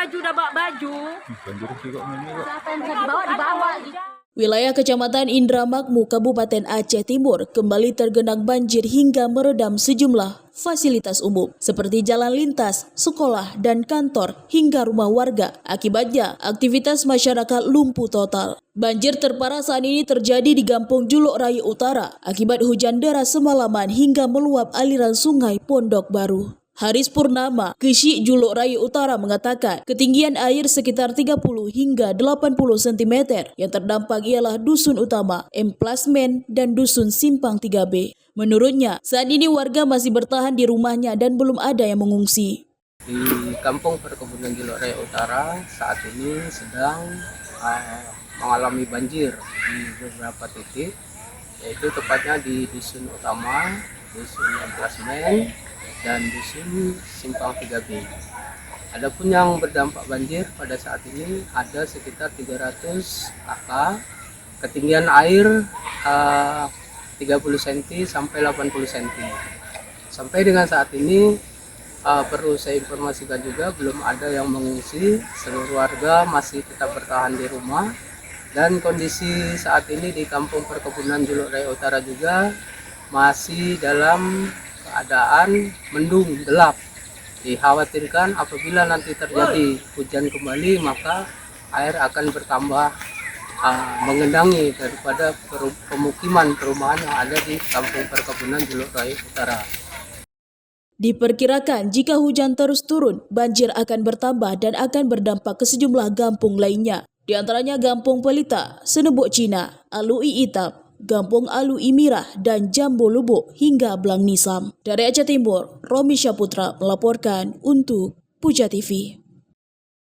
baju, udah bawa baju. Banjir juga ini kok. Siapa yang bisa dibawa. Wilayah Kecamatan Indramakmu, Kabupaten Aceh Timur kembali tergenang banjir hingga meredam sejumlah fasilitas umum seperti jalan lintas, sekolah, dan kantor hingga rumah warga. Akibatnya, aktivitas masyarakat lumpuh total. Banjir terparah saat ini terjadi di Gampong Juluk Raya Utara akibat hujan deras semalaman hingga meluap aliran sungai Pondok Baru. Haris Purnama, Kesyik Juluk Raya Utara mengatakan ketinggian air sekitar 30 hingga 80 cm. Yang terdampak ialah Dusun Utama, Emplasmen, dan Dusun Simpang 3B. Menurutnya, saat ini warga masih bertahan di rumahnya dan belum ada yang mengungsi. Di Kampung Perkebunan Juluk Raya Utara saat ini sedang mengalami banjir di beberapa titik, yaitu tepatnya di Dusun Utama, Dusun Emplasmen, dan Dusun Simpang 3B. Adapun yang berdampak banjir pada saat ini ada sekitar 300 kakak, ketinggian air 30 cm sampai 80 cm. Sampai dengan saat ini perlu saya informasikan juga belum ada yang mengungsi, seluruh warga masih tetap bertahan di rumah, dan kondisi saat ini di Kampung Perkebunan Juluk Raya Utara juga masih dalam keadaan mendung gelap. Dikhawatirkan apabila nanti terjadi hujan kembali maka air akan bertambah mengendangi daripada pemukiman perumahan yang ada di Kampung Perkebunan Juluk Raya Utara. Diperkirakan jika hujan terus turun, banjir akan bertambah dan akan berdampak ke sejumlah kampung lainnya. Di antaranya Kampung Pelita, Senebok Cina, Alui Itam, Kampung Alui Mirah, dan Jambu Lubuk hingga Blang Nisam. Dari Aceh Timur, Romi Syaputra melaporkan untuk Puja TV.